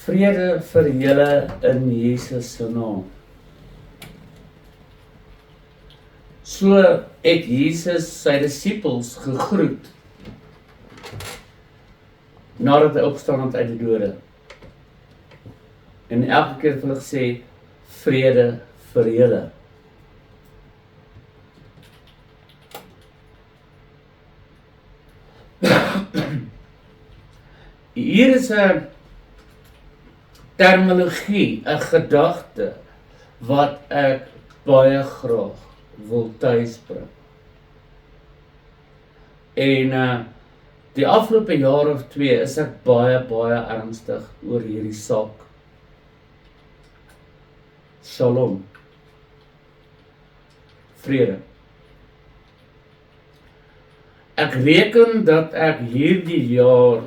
Vrede vir julle in Jesus se naam. So het Jesus sy disippels gegroet nadat hy opstaan het uit die dode. En elke keer vir hulle gesê, vrede vir julle. Hier is 'n terminologie, 'n gedagte wat ek baie graag wil tuisbring. En die afgelope jaar of 2 is ek baie ernstig oor hierdie saak. Shalom. Vrede. Ek reken dat ek hierdie jaar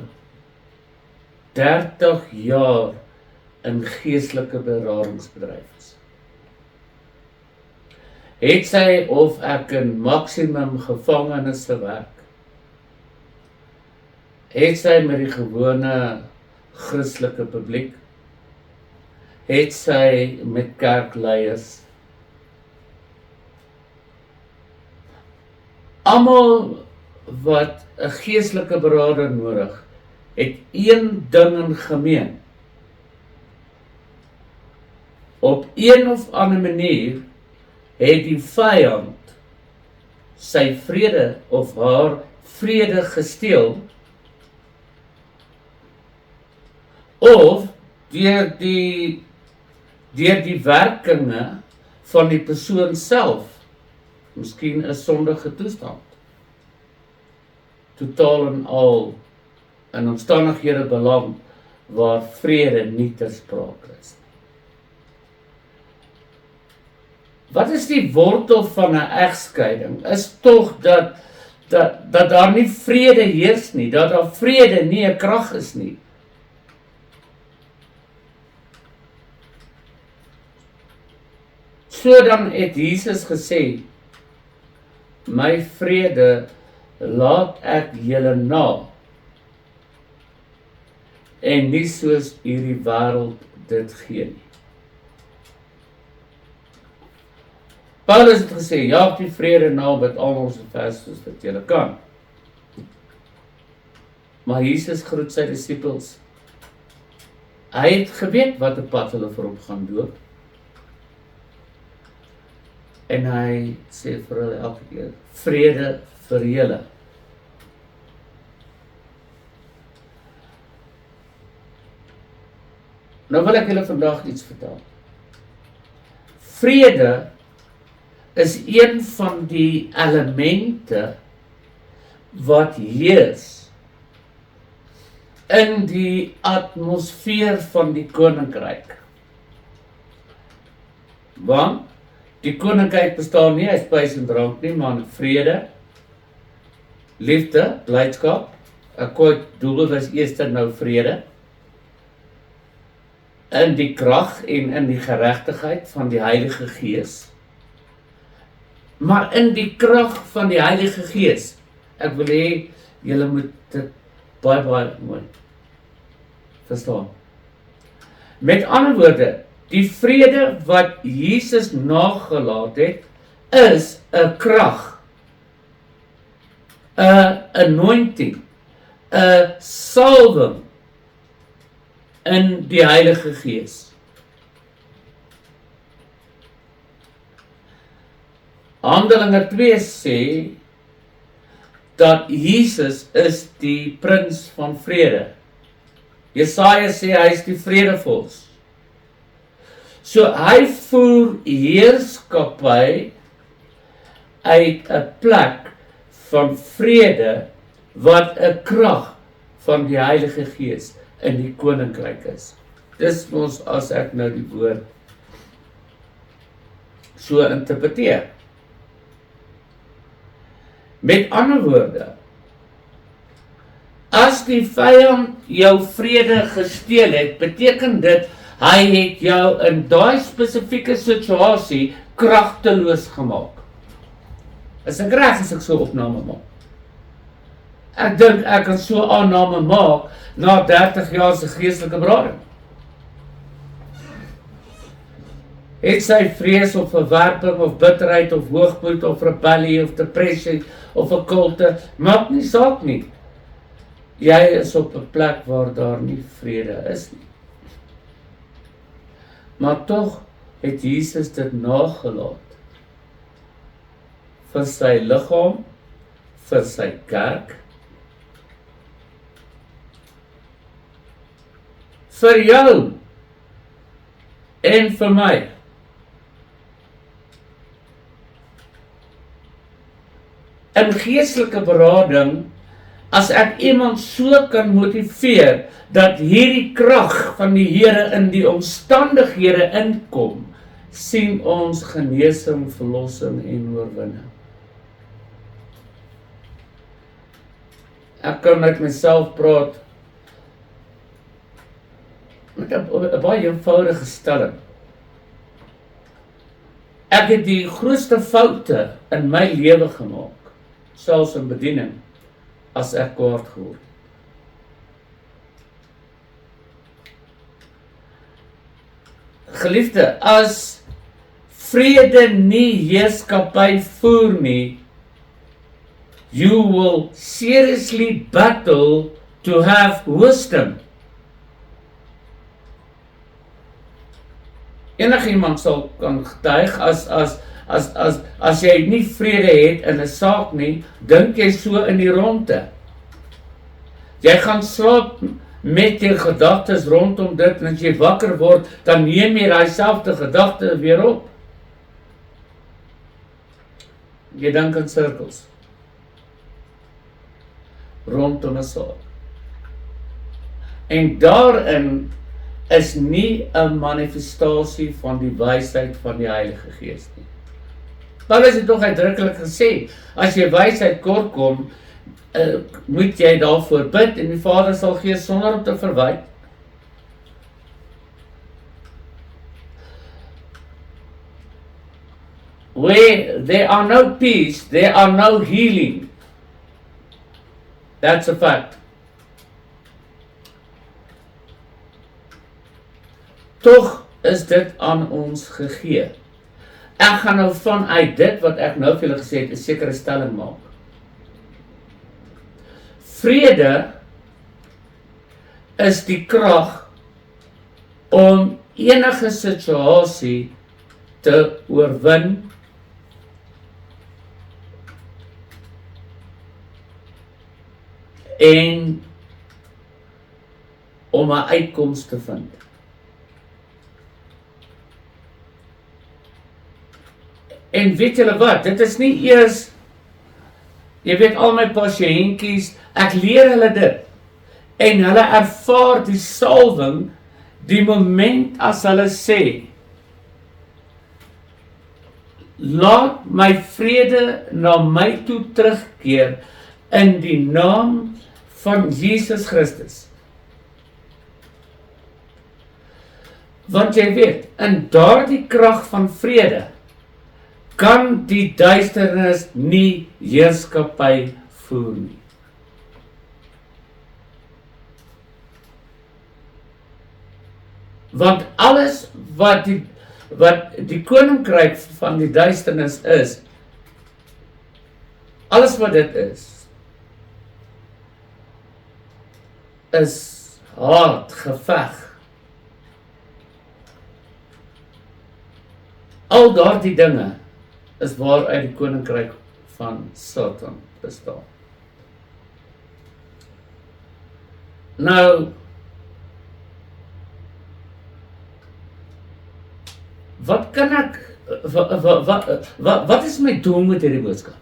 30 jaar in geestelike beradingsbedryf is. Het sy of ek in maksimum gevangenisse werk, het sy met die gewone Christelike publiek, het sy met kerkleiers, almal wat 'n geestelike beraader nodig, het een ding in gemeen. Op een of ander manier het die vyand sy vrede of haar vrede gesteel, of deur die werkinge van die persoon self, miskien 'n sondige toestand, totaal en al in omstandighede beland waar vrede nie ter sprake is. Wat is die wortel van 'n egskeiding? Is tog dat daar nie vrede heers nie, dat daar vrede nie 'n krag is nie. So dan het Jesus gesê, my vrede laat ek julle na, en nie soos hierdie wêreld dit gee nie. Paulus het gesê, jaag die vrede na met almal so ver soos wat julle kan. Maar Jesus groet sy disippels. Hy het geweet wat 'n pad hulle voorop gaan loop. En hy sê vir hulle elke keer, vrede vir julle. Nou wil ek julle vandag iets vertel. Vrede is een van die elemente wat heers in die atmosfeer van die koninkryk. Want die koninkryk bestaan nie uit spys en drank nie, maar vrede, liefde, blydskap. Ek kort doel is eers nou vrede. In die krag en in die geregtigheid van die Heilige Gees. Maar in die krag van die Heilige Gees, ek wil hê julle moet dit baie mooi verstaan. Met ander woorde, die vrede wat Jesus nagelaat het, is 'n krag, 'n anointing, 'n salwing in die Heilige Gees. Handelinge 2 sê dat Jesus is die prins van vrede. Jesaja sê hy is die vredevors. So hy voer heerskappy uit 'n plek van vrede wat 'n krag van die Heilige Gees in die koninkryk is. Dis ons as ek nou die woord so interpreteer. Met ander woorde, as die vyand jou vrede gesteel het, beteken dit hy het jou in daai spesifieke situasie kragteloos gemaak. Is ek reg as ek so opname maak? Ek dink ek kan so aanname maak na 30 jaar se geestelike berading. Het sy vrees of verwerping of bitterheid of hoogmoed of rebellie of depressie of 'n kulte, maak nie saak nie. Jy is op 'n plek waar daar nie vrede is nie. Maar tog het Jesus dit nagelaat vir sy liggaam, vir sy kerk, vir jou en vir my. In geestelike berading, as ek iemand so kan motiveer dat hierdie krag van die Here in die omstandighede inkom, sien ons genesing, verlossing en oorwinning. Ek kan met myself praat met 'n baie eenvoudige stelling. Ek het die grootste foute in my lewe gemaak, selfs in bediening, as ek kwaad geword het. Geliefde, as vrede nie heerskappy voer nie, you will seriously battle to have wisdom. Enigiemand sal kan getuig as jy nie vrede het in 'n saak nie, dink jy so in die ronde. Jy gaan slaap met jou gedagtes rondom dit, en as jy wakker word, dan neem jy daai selfde gedagte weer op. Jy dink in sirkels rondom 'n saak. En daarin is nie 'n manifestasie van die wysheid van die Heilige Gees nie. Paulus het tog uitdruklik gesê, as jy wysheid kort kom, moet jy daarvoor bid en die Vader sal gee sonder om te verwyd. Where there are no peace, there are no healing. That's a fact. Tog is dit aan ons gegee. Ek gaan nou vanuit dit wat ek nou vir julle gesê het, 'n sekere stelling maak. Vrede is die krag om enige situasie te oorwin en om 'n uitkoms te vind. En weet julle wat, dit is nie eers, jy weet al my pasiëntjies, ek leer hulle dit, en hulle ervaar die salwing die moment as hulle sê, laat my vrede na my toe terugkeer in die naam van Jesus Christus. Want jy weet, in daardie krag van vrede, kan die duisternis nie heerskappy voer nie. Want alles wat die koninkryk van die duisternis is, alles wat dit is haat, geveg. Al daardie dinge is waaruit die koninkryk van Satan bestaan. Nou, wat kan ek, wat is my doel met hierdie boodskap?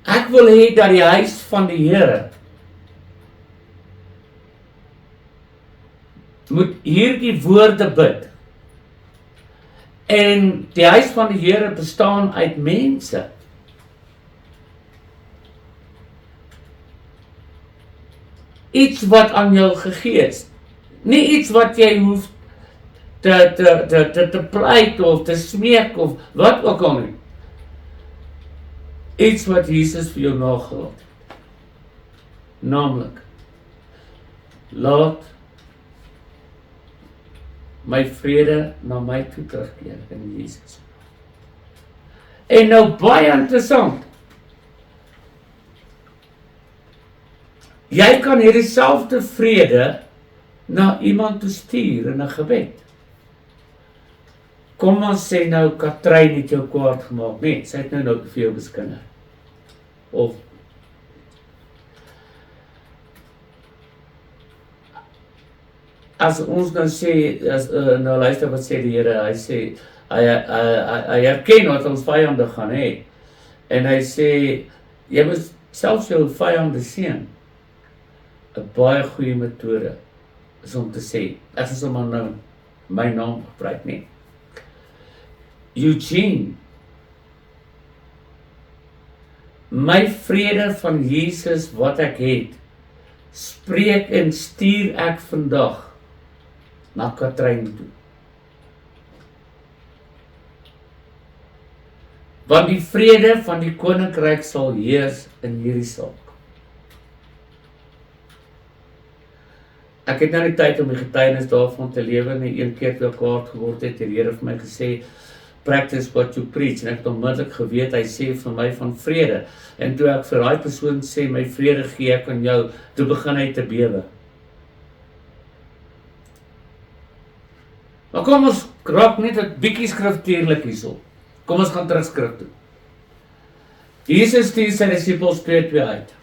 Ek wil hê dat die huis van die Here moet hierdie woorde bid. En die huis van die Here bestaan uit mense. Iets wat aan jou gegee is. Nie iets wat jy hoef te pleit of te smeek of wat ook al nie. Iets wat Jesus vir jou nagelaat het. Naamlik, laat my vrede na my toe terugkeer in Jesus. En nou baie interessant. Jy kan hierdie selfde vrede na iemand toe stuur in 'n gebed. Kom ons sê nou Katrein het jou kwaad gemaak. Nee, sy het nou vir jou beskinder. Of as ons nou sê, nou luister wat sê die Here, hy sê, hy herken wat ons vyande gaan hê, en hy sê, jy moet selfs jou vyande seën. 'n baie goeie metode is om te sê, ek is maar nou my naam gebruik nie. Eugene, my vrede van Jesus wat ek het, spreek en stuur ek vandag na Katrein toe. Want die vrede van die koninkryk sal heers in hierdie saak. Ek het nou nie tyd om die getuienis daarvan te lewe nie. Een keer toe ek kwaad geword het, die Here vir my gesê, practice what you preach, en ek het onmiddellik geweet, hy sê vir my van vrede, en toe ek vir daai persoon sê, my vrede gee ek aan jou, toe begin hy te bewe. Maar kom ons raak net 'n bietjie skriftuurlik hierso. Kom ons gaan terug skrif toe. Jesus stuur sy disippels 2 uit.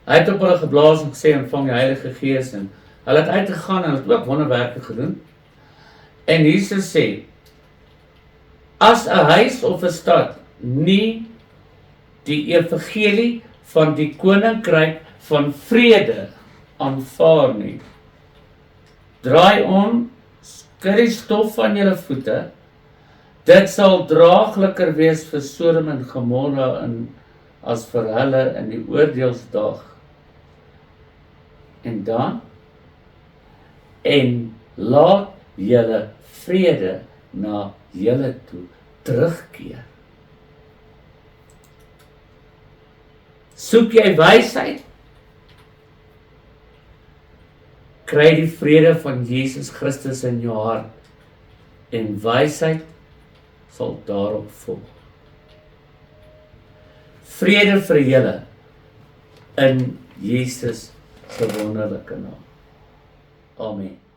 Hy het op hulle geblaas en gesê, ontvang die Heilige Gees, en hulle het uitgegaan en het ook wonderwerke gedoen. En Jesus sê, as 'n huis of 'n stad nie die evangelie van die koninkryk van vrede aanvaar nie, draai om, skud die stof van julle voete, dit sal draagliker wees vir Sodom en Gomorra as vir hulle in die oordeelsdag. En dan, en laat julle vrede na julle toe terugkeer. Soek jy wysheid? Kry die vrede van Jesus Christus in jou hart, en wysheid sal daarop volg. Vrede vir julle in Jesus se wonderlike naam. Amen.